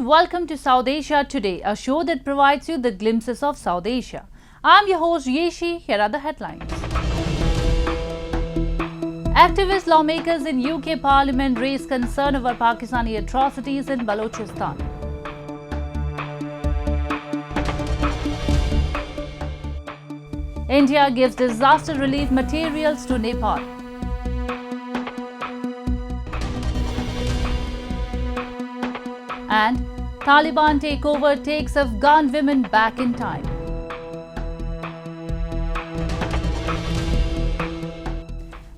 welcome to South Asia Today, a show that provides you the glimpses of South Asia. I'm your host Yeshi. Here are the headlines. Activist lawmakers in UK Parliament raise concern over Pakistani atrocities in Balochistan. India gives disaster relief materials to Nepal. And Taliban takeover takes Afghan women back in time.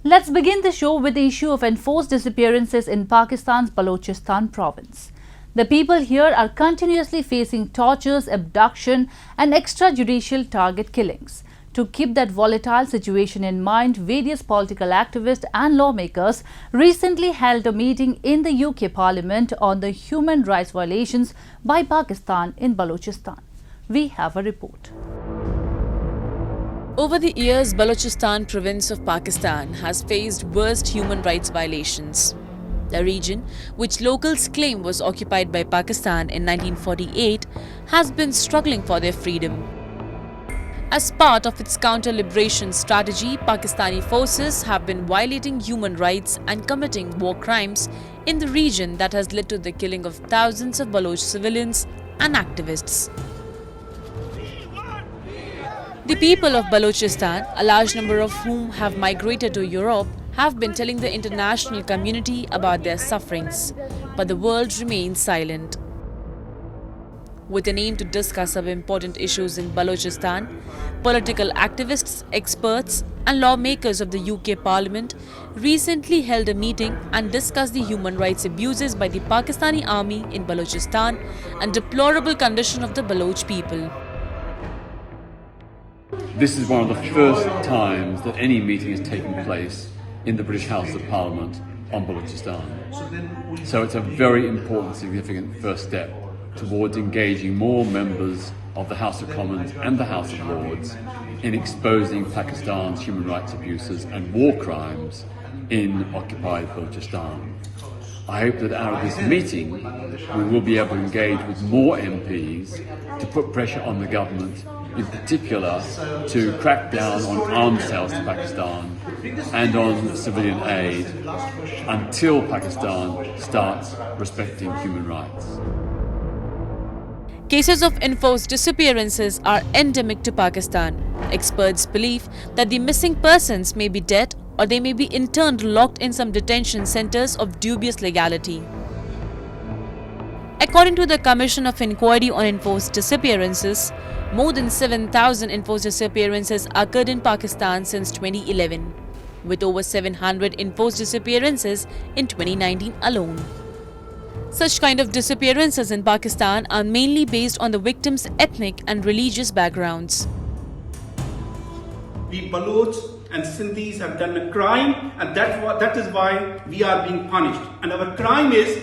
Let's begin the show with the issue of enforced disappearances in Pakistan's Balochistan province. The people here are continuously facing tortures, abduction and extrajudicial target killings. To keep that volatile situation in mind, various political activists and lawmakers recently held a meeting in the UK Parliament on the human rights violations by Pakistan in Balochistan. We have a report. Over the years, Balochistan province of Pakistan has faced worst human rights violations. The region, which locals claim was occupied by Pakistan in 1948, has been struggling for their freedom. As part of its counter-liberation strategy, Pakistani forces have been violating human rights and committing war crimes in the region that has led to the killing of thousands of Baloch civilians and activists. The people of Balochistan, a large number of whom have migrated to Europe, have been telling the international community about their sufferings, but the world remains silent. With an aim to discuss some important issues in Balochistan, political activists, experts and lawmakers of the UK Parliament recently held a meeting and discussed the human rights abuses by the Pakistani army in Balochistan and deplorable condition of the Baloch people. This is one of the first times that any meeting has taken place in the British House of Parliament on Balochistan. So it's a very important, significant first step towards engaging more members of the House of Commons and the House of Lords in exposing Pakistan's human rights abuses and war crimes in occupied Balochistan. I hope that out of this meeting we will be able to engage with more MPs to put pressure on the government, in particular to crack down on arms sales to Pakistan and on civilian aid until Pakistan starts respecting human rights. Cases of enforced disappearances are endemic to Pakistan. Experts believe that the missing persons may be dead or they may be interned locked in some detention centers of dubious legality. According to the Commission of Inquiry on Enforced Disappearances, more than 7,000 enforced disappearances occurred in Pakistan since 2011, with over 700 enforced disappearances in 2019 alone. Such kind of disappearances in Pakistan are mainly based on the victims' ethnic and religious backgrounds. We Baloch and Sindhis have done a crime, and that is why we are being punished. And our crime is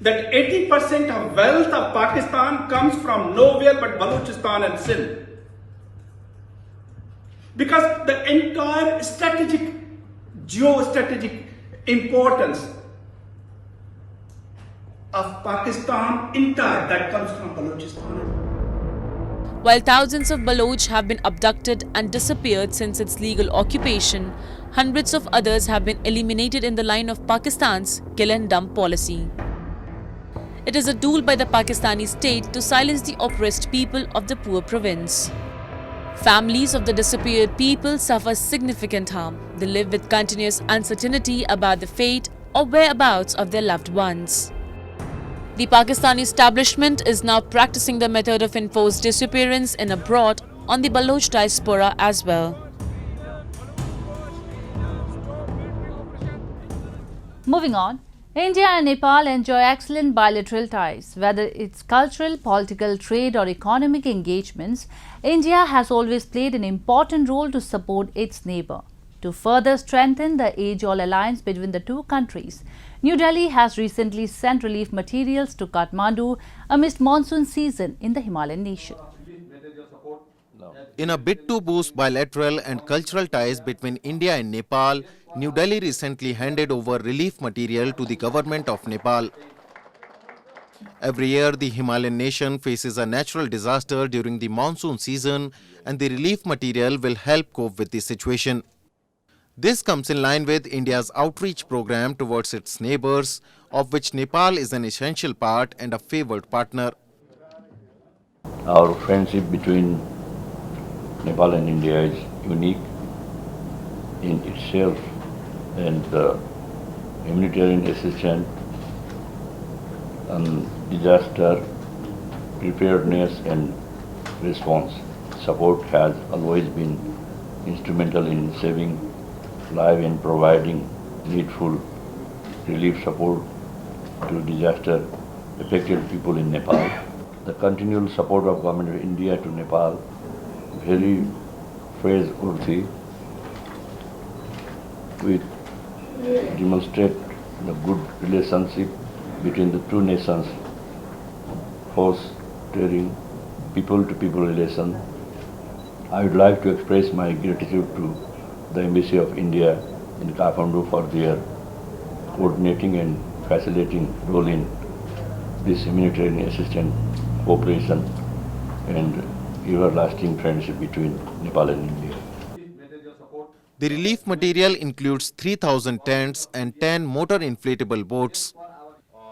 that 80% of wealth of Pakistan comes from nowhere but Balochistan and Sindh. Because the entire geostrategic importance of Pakistan entire that comes from Balochistan. While thousands of Baloch have been abducted and disappeared since its legal occupation, hundreds of others have been eliminated in the line of Pakistan's kill and dump policy. It is a tool by the Pakistani state to silence the oppressed people of the poor province. Families of the disappeared people suffer significant harm. They live with continuous uncertainty about the fate or whereabouts of their loved ones. The Pakistani establishment is now practicing the method of enforced disappearance in abroad on the Baloch diaspora as well. Moving on, India and Nepal enjoy excellent bilateral ties. Whether it's cultural, political, trade or economic engagements, India has always played an important role to support its neighbour. To further strengthen the age-old alliance between the two countries, New Delhi has recently sent relief materials to Kathmandu amidst monsoon season in the Himalayan nation. In a bid to boost bilateral and cultural ties between India and Nepal, New Delhi recently handed over relief material to the government of Nepal. Every year, the Himalayan nation faces a natural disaster during the monsoon season, and the relief material will help cope with the situation. This comes in line with India's outreach program towards its neighbors, of which Nepal is an essential part and a favored partner. Our friendship between Nepal and India is unique in itself, and the humanitarian assistance and disaster preparedness and response support has always been instrumental in saving lives and providing needful relief support to disaster affected people in Nepal. The continual support of Government of India to Nepal very praiseworthy. We demonstrate the good relationship between the two nations, fostering people-to-people relation. I would like to express my gratitude to the Embassy of India in Kathmandu for their coordinating and facilitating role in this humanitarian assistance cooperation and everlasting friendship between Nepal and India. The relief material includes 3,000 tents and 10 motor inflatable boats.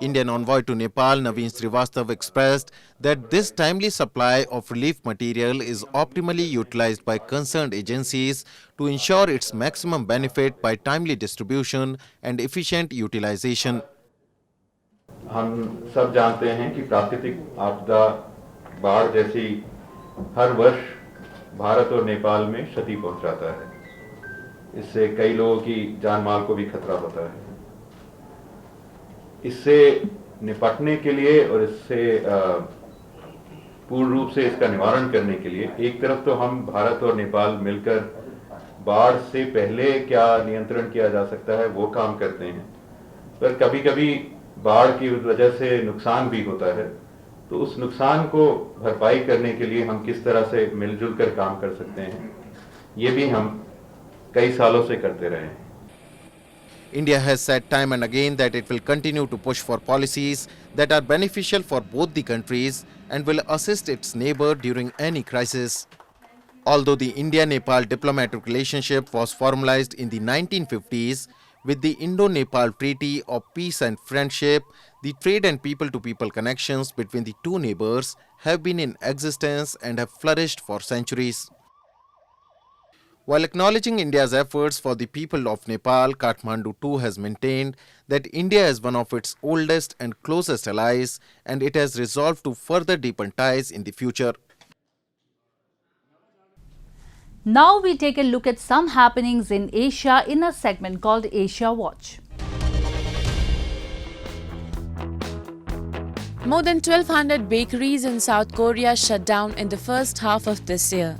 Indian envoy to Nepal, Naveen Srivastav, expressed that this timely supply of relief material is optimally utilized by concerned agencies to ensure its maximum benefit by timely distribution and efficient utilization. हम सब जानते हैं कि प्राकृतिक आपदा बाढ़ जैसी हर वर्ष भारत और नेपाल में क्षति पहुंचाता है। इससे कई लोगों की जान माल को भी खतरा होता है। इससे निपटने के लिए और इससे पूर्ण रूप से इसका निवारण करने के लिए एक तरफ तो हम भारत और नेपाल मिलकर बाढ़ से पहले क्या नियंत्रण किया जा सकता है वो काम करते हैं, पर कभी-कभी बाढ़ की वजह से नुकसान भी होता है, तो उस नुकसान को भरपाई करने के लिए हम किस तरह से मिलजुल कर काम कर सकते हैं, ये भी हम कई सालों से करते रहे हैं। India has said time and again that it will continue to push for policies that are beneficial for both the countries and will assist its neighbor during any crisis. Although the India-Nepal diplomatic relationship was formalized in the 1950s with the Indo-Nepal Treaty of Peace and Friendship, the trade and people-to-people connections between the two neighbors have been in existence and have flourished for centuries. While acknowledging India's efforts for the people of Nepal, Kathmandu too has maintained that India is one of its oldest and closest allies, and it has resolved to further deepen ties in the future. Now we take a look at some happenings in Asia in a segment called Asia Watch. More than 1,200 bakeries in South Korea shut down in the first half of this year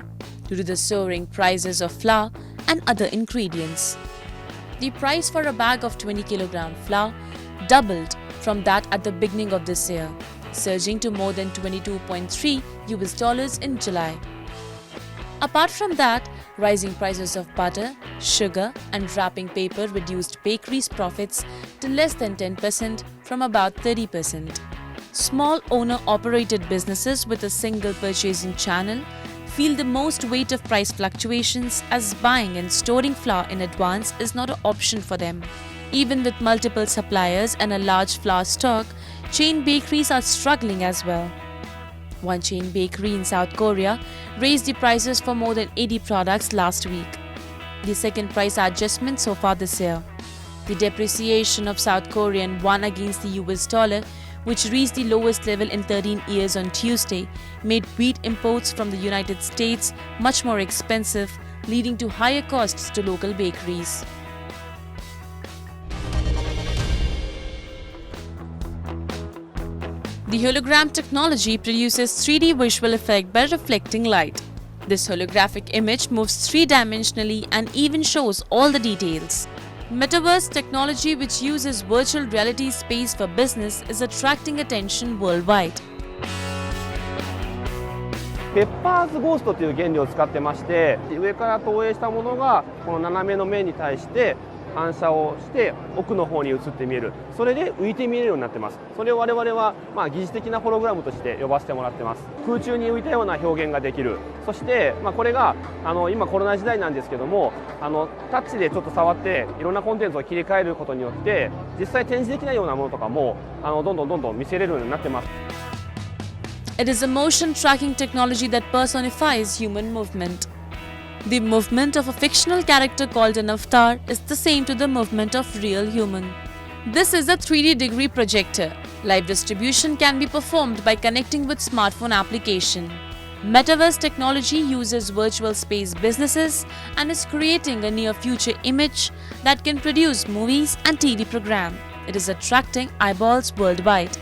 due to the soaring prices of flour and other ingredients. The price for a bag of 20 kg flour doubled from that at the beginning of this year, surging to more than $22.3 in July. Apart from that, rising prices of butter, sugar and wrapping paper reduced bakeries' profits to less than 10% from about 30%. Small owner-operated businesses with a single purchasing channel feel the most weight of price fluctuations, as buying and storing flour in advance is not an option for them. Even with multiple suppliers and a large flour stock, chain bakeries are struggling as well. One chain bakery in South Korea raised the prices for more than 80 products last week, the second price adjustment so far this year. The depreciation of South Korean won against the US dollar, which reached the lowest level in 13 years on Tuesday, made wheat imports from the United States much more expensive, leading to higher costs to local bakeries. The hologram technology produces 3D visual effect by reflecting light. This holographic image moves three-dimensionally and even shows all the details. Metaverse technology, which uses virtual reality space for business, is attracting attention worldwide. ペッパーズゴーストという原理を使ってまして、上から投影したものがこの斜めの面に対して反射をして奥の方に映って見える、それで浮いて見えるようになってます。それを我々は疑似的なホログラムとして呼ばせてもらってます。空中に浮いたような表現ができる。そしてこれが今コロナ時代なんですけども、タッチでちょっと触っていろんなコンテンツを切り替えることによって実際展示できないようなものとかもどんどん見せれるようになってます。It is a motion tracking technology that personifies human movement. The movement of a fictional character called an avatar is the same to the movement of real human. This is a 3D degree projector. Live distribution can be performed by connecting with smartphone application. Metaverse technology uses virtual space businesses and is creating a near future image that can produce movies and TV program. It is attracting eyeballs worldwide.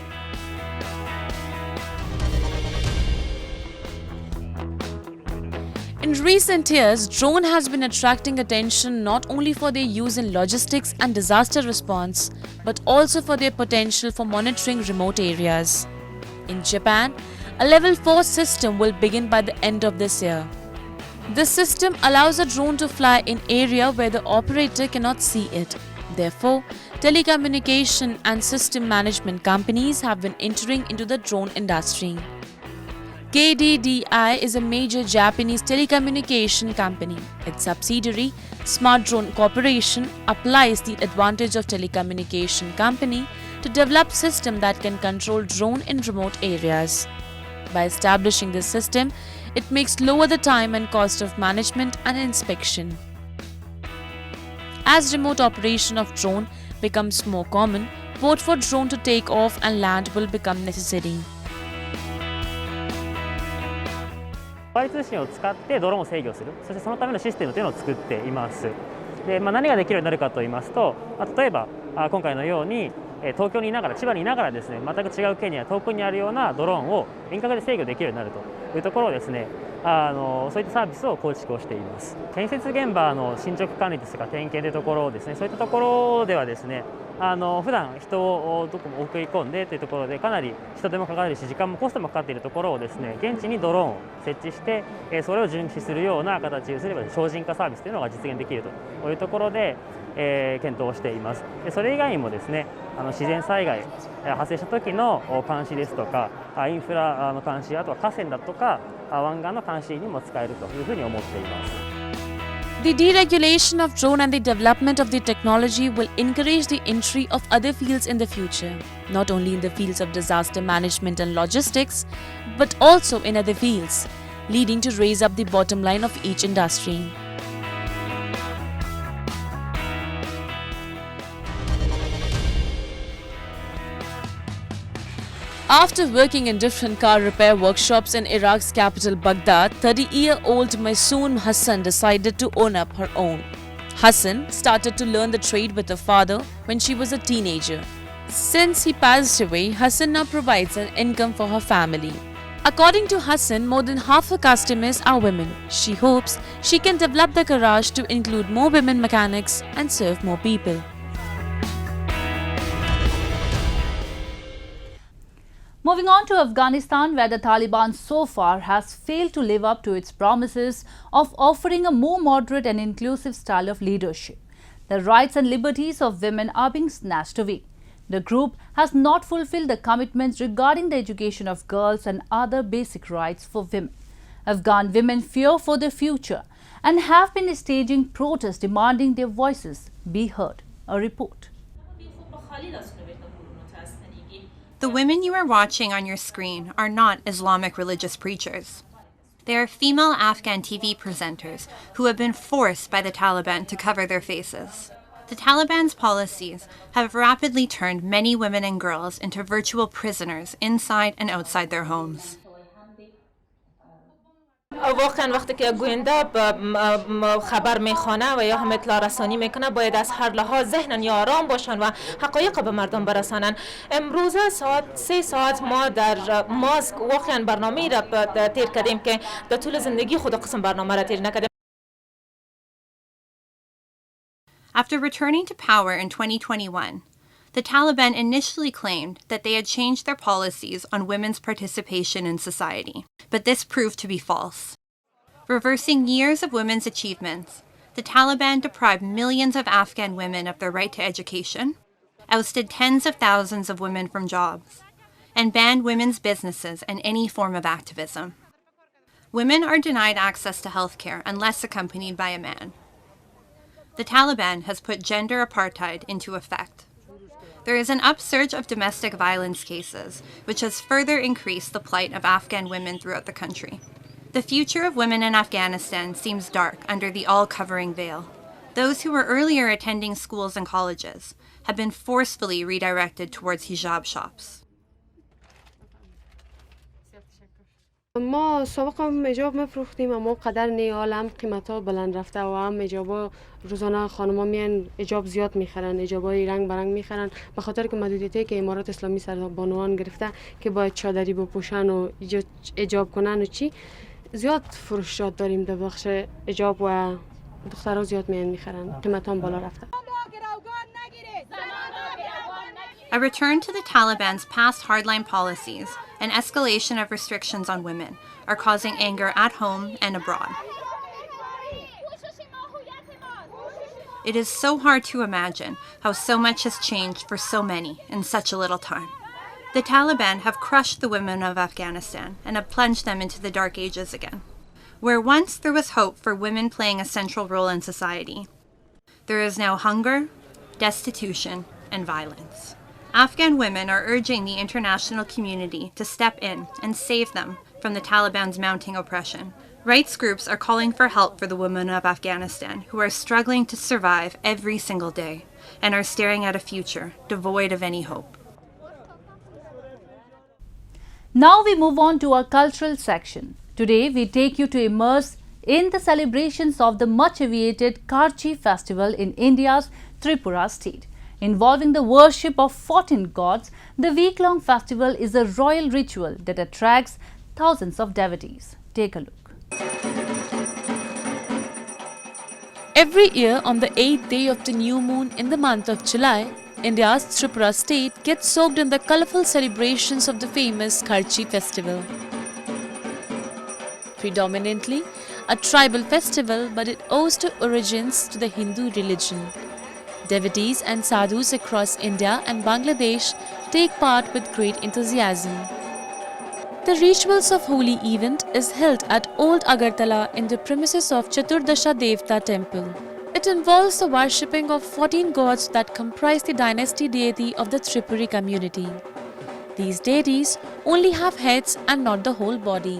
In recent years, drone has been attracting attention not only for their use in logistics and disaster response, but also for their potential for monitoring remote areas. In Japan, a level 4 system will begin by the end of this year. This system allows a drone to fly in area where the operator cannot see it. Therefore, telecommunication and system management companies have been entering into the drone industry. KDDI is a major Japanese telecommunication company. Its subsidiary, Smart Drone Corporation, applies the advantage of telecommunication company to develop system that can control drone in remote areas. By establishing this system, it makes lower the time and cost of management and inspection. As remote operation of drone becomes more common, port for drone to take off and land will become necessary. モバイル通信を使ってドローンを制御する、そしてそのためのシステムというのを作っています。で、何ができるようになるかと言いますと、例えば今回のように東京にいながら、千葉にいながらですね、全く違う県や遠くにあるようなドローンを遠隔で制御できるようになるというところをですね、そういったサービスを構築をしています。建設現場の進捗管理ですとか点検というところをですね、そういったところではですね、普段人をどこも送り込んでというところでかなり人手もかかるし時間もコストもかかっているところをですね、現地にドローンを設置してそれを巡視するような形にすれば省人化サービスというのが実現できるというところで、検討をしています。でそれ以外にもですね、自然災害発生した時の監視ですとかインフラの監視、あとは河川だとか湾岸の監視にも使えるというふうに思っています。The deregulation of drone and the development of the technology will encourage the entry of other fields in the future, not only in the fields of disaster management and logistics, but also in other fields, leading to raise up the bottom line of each industry. After working in different car repair workshops in Iraq's capital Baghdad, 30-year-old Maysoon Hassan decided to own up her own. Hassan started to learn the trade with her father when she was a teenager. Since he passed away, Hassan now provides an income for her family. According to Hassan, more than half her customers are women. She hopes she can develop the garage to include more women mechanics and serve more people. Moving on to Afghanistan, where the Taliban so far has failed to live up to its promises of offering a more moderate and inclusive style of leadership. The rights and liberties of women are being snatched away. The group has not fulfilled the commitments regarding the education of girls and other basic rights for women. Afghan women fear for their future and have been staging protests demanding their voices be heard. A report. The women you are watching on your screen are not Islamic religious preachers. They are female Afghan TV presenters who have been forced by the Taliban to cover their faces. The Taliban's policies have rapidly turned many women and girls into virtual prisoners inside and outside their homes. واقعا وقتی که گوینده خبر میخوانه و یا هم اطلاع رسانی میکنه باید از هر لحاظ ذهنن یا آرام باشن و حقایق به مردم برسانن. امروزه ساعت 3 ما در ماسک واقعا برنامه را تیر کردیم که در طول زندگی خود قسم برنامه را تیر نکردیم. After returning to power in 2021, the Taliban initially claimed that they had changed their policies on women's participation in society, but this proved to be false. Reversing years of women's achievements, the Taliban deprived millions of Afghan women of their right to education, ousted tens of thousands of women from jobs, and banned women's businesses and any form of activism. Women are denied access to healthcare unless accompanied by a man. The Taliban has put gender apartheid into effect. There is an upsurge of domestic violence cases, which has further increased the plight of Afghan women throughout the country. The future of women in Afghanistan seems dark under the all-covering veil. Those who were earlier attending schools and colleges have been forcefully redirected towards hijab shops. ما سابقا هم حجاب میفروختیم اما قدر نی عالم قیمتا بلند رفته و هم حجابا روزانه خانما میان حجاب زیاد میخرن، حجابای رنگ برنگ میخرن به خاطر که محدودیتی که امارات اسلامی سر بانوان گرفته که باید چادری بپوشن و حجاب کنن و چی زیاد فروشات داریم در بخش حجاب و دخترها زیاد میان میخرن، قیمتا هم بالا رفته. A return to the Taliban's past hardline policies and escalation of restrictions on women are causing anger at home and abroad. It is so hard to imagine how so much has changed for so many in such a little time. The Taliban have crushed the women of Afghanistan and have plunged them into the dark ages again. Where once there was hope for women playing a central role in society, there is now hunger, destitution, and violence. Afghan women are urging the international community to step in and save them from the Taliban's mounting oppression. Rights groups are calling for help for the women of Afghanistan who are struggling to survive every single day and are staring at a future devoid of any hope. Now we move on to our cultural section. Today we take you to immerse in the celebrations of the much-awaited Karchi festival in India's Tripura state. Involving the worship of 14 gods, the week-long festival is a royal ritual that attracts thousands of devotees. Take a look. Every year on the 8th day of the new moon in the month of July, India's Tripura state gets soaked in the colourful celebrations of the famous Karchi festival. Predominantly a tribal festival, but it owes to origins to the Hindu religion. Devotees and sadhus across India and Bangladesh take part with great enthusiasm. The rituals of holy event is held at Old Agartala in the premises of Chaturdasha Devta temple. It involves the worshipping of 14 gods that comprise the dynasty deity of the Tripuri community. These deities only have heads and not the whole body.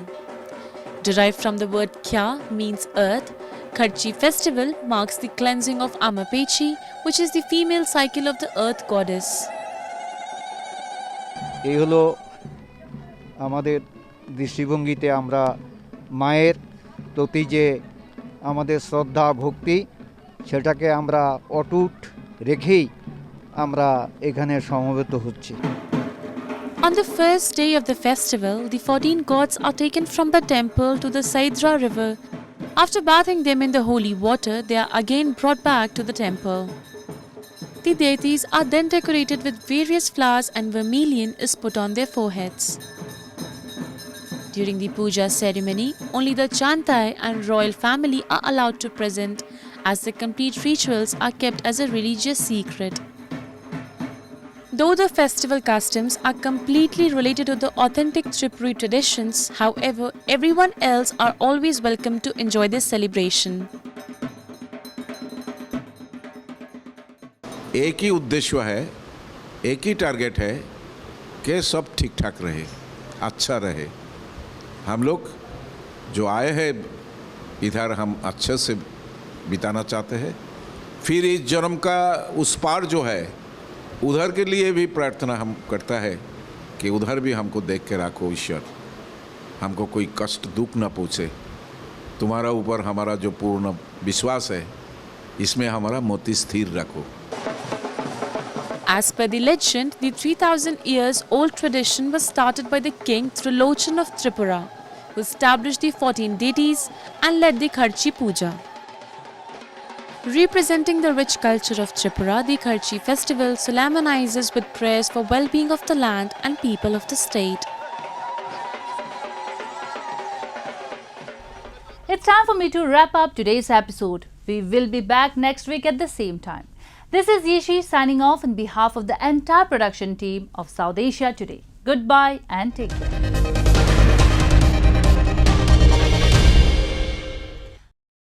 Derived from the word Kya means earth, Karchi festival marks the cleansing of Amapechi, which is the female cycle of the earth goddess. এই হলো আমাদের দৃষ্টিভঙ্গিতে আমরা মায়ের প্রতি যে আমাদের শ্রদ্ধা ভক্তি সেটাকে আমরা অটুট রেখেই আমরা এখানে সমবেত হচ্ছি। On the first day of the festival, the 14 gods are taken from the temple to the Saidra river. After bathing them in the holy water, they are again brought back to the temple. The deities are then decorated with various flowers and vermilion is put on their foreheads. During the puja ceremony, only the Chantai and royal family are allowed to present, as the complete rituals are kept as a religious secret. Though the festival customs are completely related to the authentic Tripuri traditions, however, everyone else are always welcome to enjoy this celebration. एक ही उद्देश्य है, एक ही target है कि सब ठीक ठाक रहे, अच्छा रहे। हम लोग जो आए हैं इधर हम अच्छे से बिताना चाहते हैं। फिर इस जन्म का उस पार जो है उधर के लिए भी प्रार्थना हम करता है कि उधर भी हमको देख के रखो ईश्वर, हमको कोई कष्ट दुख ना पहुँचे। तुम्हारा ऊपर हमारा जो पूर्ण विश्वास है इसमें हमारा मोती स्थिर रखो। As per the legend, the 3000 years old tradition was started by the king Trilochan of Tripura, who established the 14 deities and led the Karchi puja. Representing the rich culture of Tripura, the Karchi festival solemnizes with prayers for well-being of the land and people of the state. It's time for me to wrap up today's episode. We will be back next week at the same time. This is Yishi signing off on behalf of the entire production team of South Asia Today. Goodbye and take care.